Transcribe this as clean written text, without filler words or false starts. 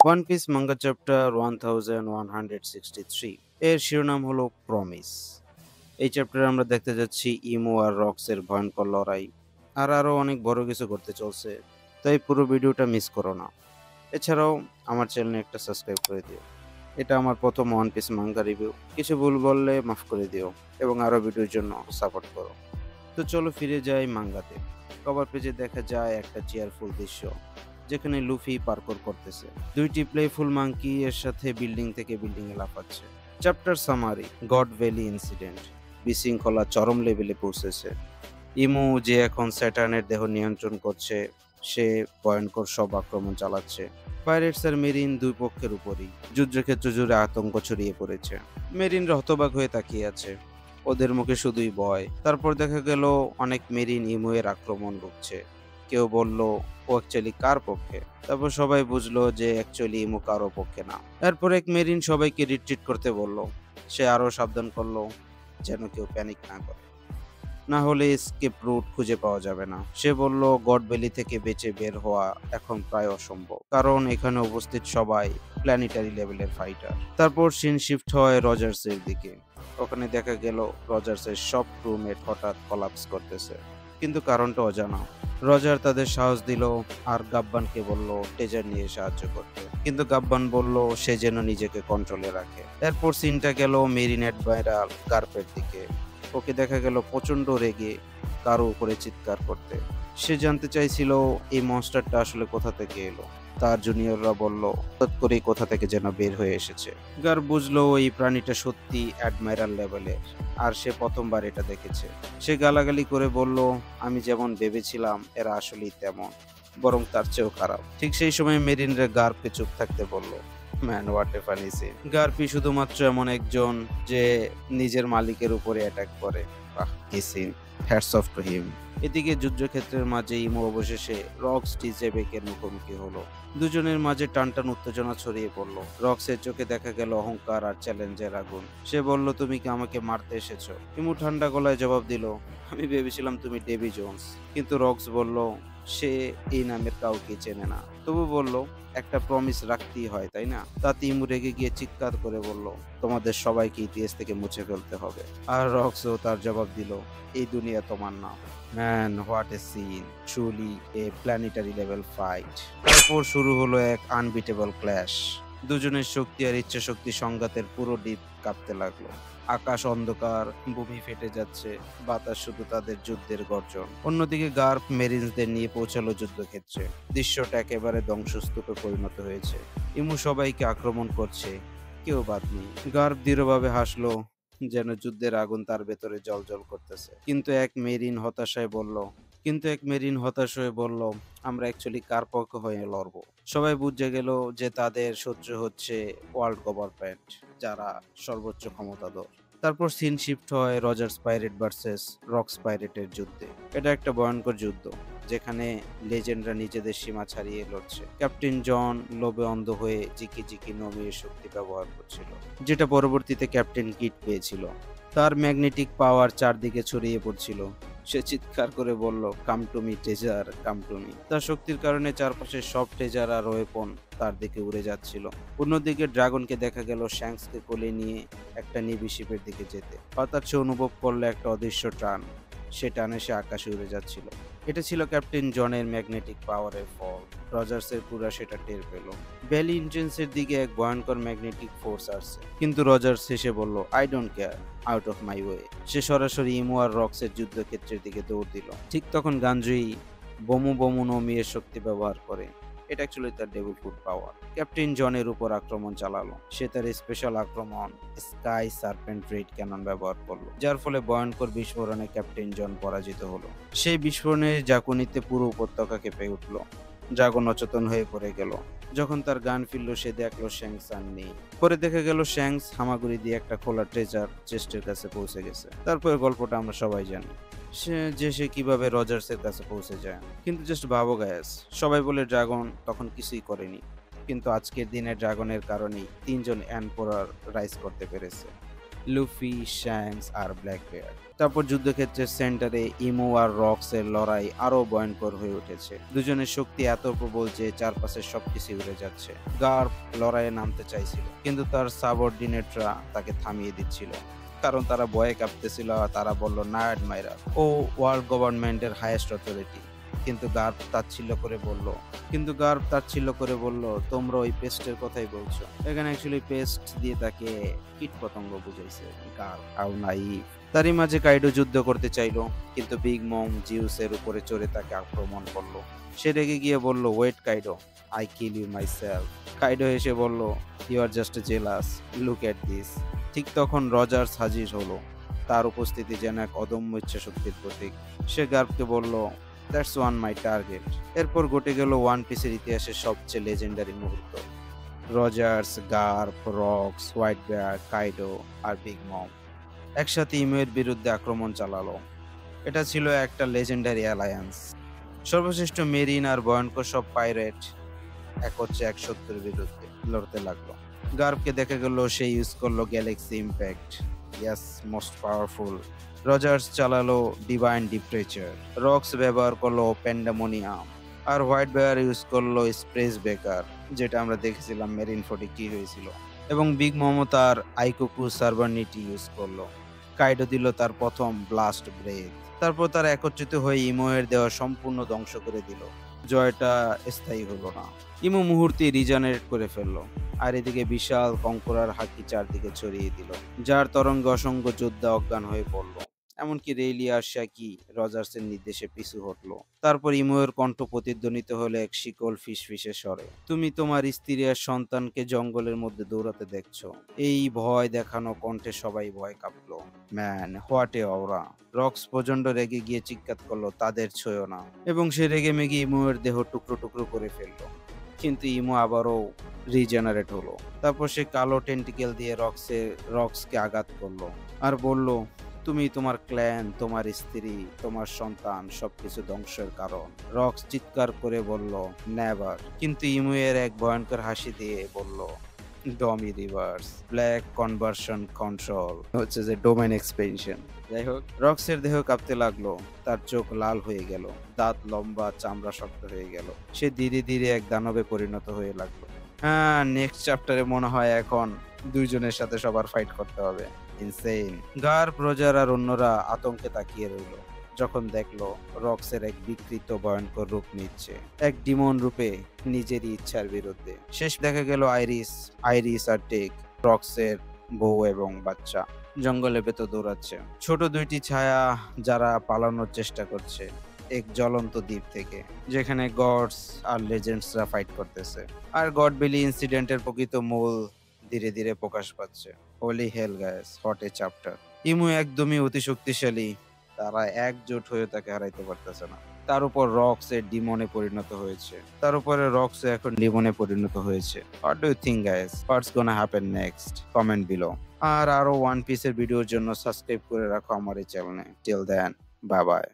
One piece manga chapter 1163 এর শিরোনাম হলো প্রমিস। এই চ্যাপ্টারে আমরা দেখতে যাচ্ছি ইমো আর রক্সের ভয়ঙ্কর লড়াই, আর আরও অনেক বড় কিছু করতে চলছে, তাই পুরো ভিডিওটা মিস করো না। এছাড়াও আমার চ্যানেলে একটা সাবস্ক্রাইব করে দিও। এটা আমার প্রথম ওয়ান পিস মাঙ্গা রিভিউ, কিছু ভুল বললে মাফ করে দিও এবং আরও ভিডিওর জন্য সাপোর্ট করো। তো চলো ফিরে যাই মাঙ্গাতে। কভার পেজে দেখা যায় একটা চেয়ারফুল দৃশ্য, যেখানে লুফি পার্কোর করতেছে। দুইটি প্লেফুল মাঙ্কি এর সাথে বিল্ডিং থেকে বিল্ডিং এ লাফাচ্ছে। Chapter summary: god valley incident. বিশৃঙ্খলা চরম লেভেলে পৌঁছেছে। ইমু, যে এখন স্যাটার্নের দেহ নিয়ন্ত্রণ করছে, সে ভয়ঙ্কর সব আক্রমণ চালাচ্ছে। পাইরেটস আর মেরিন দুই পক্ষের উপরই যুদ্ধক্ষেত্র জুড়ে আতঙ্ক ছড়িয়ে পড়েছে। মেরিনরা হতবাক হয়ে তাকিয়ে আছে, ওদের মুখে শুধুই ভয়। তারপর দেখা গেল অনেক মেরিন ইমু এর আক্রমণ রুখছে। কেউ বলল ও অ্যাকচুয়ালি কার পক্ষে। তারপর সবাই বুঝলো যে অ্যাকচুয়ালি ইমু কারো পক্ষে না। এরপর এক মেরিন সবাইকে রিট্রিট করতে বলল। সে আরো সাবধান করলো যেন কেউ প্যানিক না করে, না হলে এসকেপ রুট খুঁজে পাওয়া যাবে না। সে বলল গড ভ্যালি থেকে বেঁচে বের হওয়া এখন প্রায় অসম্ভব, কারণ এখানে উপস্থিত সবাই প্ল্যানেটারি লেভেলের ফাইটার। তারপর সিন শিফট হয় রজার্সের দিকে। ওখানে দেখা গেল রজার্সের সব ক্রুমেট হঠাৎ কলাপস করতেছে, কিন্তু কারণটা অজানা। রজার তাদের সাহস দিল আর গাব্বানকে বলল টেজার নিয়ে সাহায্য করতে, কিন্তু গাব্বান বলল সে যেন নিজেকে কন্ট্রোলে রাখে। এরপর সিনটা গেল মেরিন অ্যাডমাইরাল গার্পের দিকে। ওকে দেখা গেল প্রচন্ড রেগে কারো উপরে চিৎকার করতে। সে জানতে চাইছিল এই মনস্টারটা আসলে কোথা থেকে এলো। তার জুনিয়ররা বলল হঠাৎ করেই কোথা থেকে যেন বের হয়ে এসেছে। গার বুঝলো এই প্রাণীটা সত্যি অ্যাডমাইরাল লেভেলের, আর সে প্রথমবার এটা দেখেছে। সে গালাগালি করে বলল, আমি যেমন ভেবেছিলাম এরা আসলেই তেমন, বরং তার চেয়েও খারাপ। ঠিক সেই সময় মেরিনরা গার্পকে চুপ থাকতে বলল। Man, what a funny scene. গার্পি শুধুমাত্র এমন একজন যে নিজের মালিকের উপরে অ্যাটাক করে। বাহ, কি scene! Hats off to him. এদিকে যুদ্ধক্ষেত্রের মাঝে ইমো অবশেষে রক্স টিজেবেকের মুখোমুখি হলো। দুজনের মাঝে টানটান উত্তেজনা ছড়িয়ে পড়লো। রক্সের চোখে দেখা গেল অহংকার আর চ্যালেঞ্জের আগুন। সে বলল, তুমি কি আমাকে মারতে এসেছো? ইমু ঠান্ডা গলায় জবাব দিল, আমি ভেবেছিলাম তুমি ডেভি জোন্স। কিন্তু রক্স বলল সে এই নামের কাউকে চেনে না, তবু বলল একটা প্রমিস রাখতেই হয়, তাই না? তাতে ইমু রেগে গিয়ে চিৎকার করে বলল, তোমাদের সবাইকে ইতিহাস থেকে মুছে ফেলতে হবে। আর রক্সও তার জবাব দিল, এই দুনিয়া তোমার না। Man, what a scene! Truly a planetary level fight. তারপর শুরু হলো এক আনবিটেবল ক্ল্যাশ। দুজনের শক্তি আর ইচ্ছা শক্তি সংঘাতের পুরো দ্বীপ কাঁপতে লাগলো। আকাশ অন্ধকার, ভূমি ফেটে যাচ্ছে, বাতাস শুধু তাদের যুদ্ধের গর্জন। অন্যদিকে গার্প মেরিনসদের নিয়ে পৌঁছালো যুদ্ধক্ষেত্রে। দৃশ্যটা একেবারে ধ্বংসস্তূপে পরিণত হয়েছে। ইমু সবাইকে আক্রমণ করছে, কেউ বাদ নেই। গার্প দৃঢ়ভাবে হাসলো, যেন যুদ্ধের আগুন তার ভেতরে জ্বলজ্বল করতেছে। কিন্তু এক মেরিন হতাশ হয়ে বলল, আমরা অ্যাকচুয়ালি কার পক্ষে হয়ে লড়বো? সবাই বুঝে গেল যে তাদের শত্রু হচ্ছে ওয়ার্ল্ড গভর্নমেন্ট, যারা সর্বোচ্চ ক্ষমতাধর। তারপর সিন শিফট হয় রজার্স পাইরেট ভার্সেস রক্স পাইরেটের যুদ্ধে। এটা একটা ভয়ঙ্কর যুদ্ধ, যেখানে লেজেন্ডরা নিজেদের সীমা ছাড়িয়ে লড়ছে। ক্যাপ্টেন জন লোভে অন্ধ হয়ে জিকি জিকি নোমির শক্তি ব্যবহার করছিল, যেটা পরবর্তীতে ক্যাপ্টেন কিট পেয়েছিল। তার ম্যাগনেটিক পাওয়ার চারদিকে ছড়িয়ে পড়ছিল। সে চিৎকার করে বলল, come to me treasure, come to me. তার শক্তির কারণে চারপাশের সব ট্রেজার আর ওয়েপন তার দিকে উড়ে যাচ্ছিল। অন্যদিকে ড্রাগনকে দেখা গেল শ্যাঙ্কসকে কোলে নিয়ে একটা নিবি শিপের দিকে যেতে। হঠাৎ সে অনুভব করলো একটা অদৃশ্য টান। সে টানে সে আকাশে উড়ে যাচ্ছিল। এটা ছিল ক্যাপ্টেন জনের ম্যাগনেটিক পাওয়ারের ফল। রজার্সের পুরা সেটা টের পেল। ভ্যালি ইন্ট্রেন্সের দিকে এক ভয়ঙ্কর ম্যাগনেটিক ফোর্স আসছে, কিন্তু রজার্স হেসে বলল, I don't care, out of my way. সে সরাসরি ইমু আর রক্সের যুদ্ধক্ষেত্রের দিকে দৌড় দিল। ঠিক তখন গাঞ্জুই বমু নোমিয়ের শক্তি ব্যবহার করে। এটা অ্যাকচুয়ালি তার ডেভিল ফুড পাওয়ার। ক্যাপ্টেন জনের উপর আক্রমণ চালালো। সে তার স্পেশাল আক্রমণ স্কাই সার্পেন্ট রেড ক্যানন ব্যবহার করলো, যার ফলে ভয়ঙ্কর বিস্ফোরণে ক্যাপ্টেন জন পরাজিত হলো। সেই বিস্ফোরণের ঝাঁকুনিতে পুরো উপত্যকা কেঁপে উঠলো। ড্রাগন অচেতন হয়ে পড়ে গেল। যখন তার গান ফিরল, সে দেখলো শ্যাংস আর নেই। পরে দেখা গেল শ্যাংস হামাগুড়ি দিয়ে একটা খোলা ট্রেজার চেস্টের কাছে পৌঁছে গেছে। তারপরে গল্পটা আমরা সবাই জানি, সে কিভাবে রজার্সের কাছে পৌঁছে যায়। কিন্তু জাস্ট ভাবো গায়াস, সবাই বলে ড্রাগন তখন কিছুই করেনি, কিন্তু আজকের দিনে ড্রাগনের কারণেই তিনজন এম্পারার রাইজ করতে পেরেছে। লুফি, শ্যাঙ্কস আর ব্ল্যাক বেয়ার। তারপর যুদ্ধক্ষেত্রের সেন্টারে ইমো আর রক্স এর লড়াই আরো ভয়ঙ্কর হয়ে উঠেছে। দুজনের শক্তি এত প্রবল যে চারপাশে সবকিছু উড়ে যাচ্ছে। গার্প লড়াইয়ে নামতে চাইছিল, কিন্তু তার সাবঅর্ডিনেটরা তাকে থামিয়ে দিচ্ছিল, কারণ তারা ভয়ে কাঁপতেছিল। আর তারা বলল, না অ্যাডমাইরার, ও ওয়ার্ল্ড গভর্নমেন্টের হাইয়েস্ট অথরিটি। কিন্তু গার্প তাচ্ছিল্য করে বলল, তোমরা ওই পেস্টের কথাই বলছো। এখানে অ্যাকচুয়ালি পেস্ট দিয়ে তাকে কীটপতঙ্গ বুঝাইছে। গার্প হাউ নাইভ। তারই মাঝে কাইডো যুদ্ধ করতে চাইলো, কিন্তু বিগ মম জিউসের উপরে চড়ে তাকে আক্রমণ করলো। সে রেগে গিয়ে বলল, wait Kaido, I kill you myself. Kaido এসে বলল, you are just jealous, look at this. ঠিক তখন রজার্স হাজির হলো। তার উপস্থিতি যেন এক অদম্য ইচ্ছাশক্তির প্রতীক। সে গার্পকে বলল, দ্যাটস ওয়ান মাই টার্গেট। এরপর ঘটে গেল ওয়ান পিসের ইতিহাসের সবচেয়ে লেজেন্ডারি মুহূর্ত। রজার্স, গার্প, রক্স, হোয়াইট বেয়ার, কাইডো আর বিগ মম একসাথে ইমোয়ের বিরুদ্ধে আক্রমণ চালালো। এটা ছিল একটা লেজেন্ডারি অ্যালায়েন্স। সর্বশ্রেষ্ঠ মেরিন আর ভয়ঙ্কর সব পাইরেট এক হচ্ছে এক শত্রুর বিরুদ্ধে লড়তে লাগলো। গার্পকে দেখা গেল সে ইউজ করলো গ্যালাক্সি ইম্প্যাক্ট, ইয়াস, মোস্ট পাওয়ারফুল। রজার্স চালালো ডিভাইন ডিপ্রেচার, রক্স ব্যবহার করলো প্যান্ডামোনিয়াম, আর হোয়াইট বেয়ার ইউজ করলো স্প্রেস বেকার, যেটা আমরা দেখেছিলাম মেরিন ফোর্টে কি হয়েছিল। এবং বিগ মোমো তার আইকোকু সার্ভারনিটি ইউজ করলো। কাইডো দিল তার প্রথম ব্লাস্ট ব্রেথ। তারপর তারা একত্রিত হয়ে ইমোয়ের দেওয়া সম্পূর্ণ ধ্বংস করে দিল। জয়টা স্থায়ী হলো না। ইমো মুহূর্তে রিজেনারেট করে ফেললো। আর এদিকে বিশাল কঙ্করার হাকি চারদিকে ছড়িয়ে দিল, যার তরঙ্গে অসংখ্য যোদ্ধা অজ্ঞান হয়ে পড়ল। এমনকি রেইলি আর শ্যাকি রজার্সের নির্দেশে পিছু হটলো। তারপর ইমোয়ের কণ্ঠ প্রতিধ্বনিত হলো এক শিকল ফিসফিসে স্বরে, তুমি তোমার স্ত্রী আর সন্তানকে জঙ্গলের মধ্যে দৌড়াতে দেখছো। এই ভয় দেখানো কণ্ঠে সবাই ভয় কাঁপলো। Man, what a aura. Rocks প্রচন্ড রেগে গিয়ে চিৎকার করলো, তাদের ছুঁয়ো না। এবং সে রেগে মেগে ইমোয়ের দেহ টুকরো টুকরো করে ফেললো। কিন্তু ইমো আবারও রিজেনারেট হলো। তারপর সে কালো টেন্টিকেল দিয়ে রক্সকে আঘাত করলো আর বলল, তুমি, তোমার ক্ল্যান, তোমার স্ত্রী, তোমার সন্তান সবকিছু ধ্বংসের কারণ। রক্স চিৎকার করে বলল, নেভার। কিন্তু ইমুয়ের এক ভয়ঙ্কর হাসি দিয়ে বলল, ডমি রিভার্স, ব্ল্যাক কনভার্সন কন্ট্রোল, হচ্ছে যে ডোমেন এক্সপেনশন। যাই হোক, রক্সের দেহ কাঁপতে লাগলো, তার চোখ লাল হয়ে গেল, দাঁত লম্বা, চামড়া শক্ত হয়ে গেল। সে ধীরে ধীরে এক দানবে পরিণত হয়ে লাগলো। হ্যাঁ, নেক্সট চ্যাপ্টারে মনে হয় এখন দুইজনের সাথে সবার ফাইট করতে হবে। ইনসেইন। গার্প, রজার আর অন্যরা আতঙ্কে তাকিয়ে রইল যখন দেখলো রক্সের এক বিকৃত ভয়ঙ্কর রূপ নিচ্ছে, এক ডিমন রূপে, নিজেরই ইচ্ছার বিরুদ্ধে। শেষ দেখা গেল আইরিস আর টেক, রক্সের বউ এবং বাচ্চা, জঙ্গলের ভেতর দৌড়াচ্ছে। ছোট দুইটি ছায়া যারা পালানোর চেষ্টা করছে এক জ্বলন্ত দ্বীপ থেকে, যেখানে গডস আর লেজেন্ডসরা ফাইট করতেছে। আর গড বেলি ইনসিডেন্টের প্রকৃত মূল ধীরে ধীরে প্রকাশ পাচ্ছে। হোলি হেল গাইস, হোয়াট এ চ্যাপ্টার। ইমু একদমই অতি শক্তিশালী, তারা একজোট হয়ে তাকে হারাইতে পারতেছে না। তার উপর রক্স এর ডিমনে পরিণত হয়েছে। What do you think guys, what's gonna happen next? Comment below. আর আরো ওয়ান পিসের ভিডিওর জন্য সাবস্ক্রাইব করে রাখো আমার এই চ্যানেলে। Till then, bye by.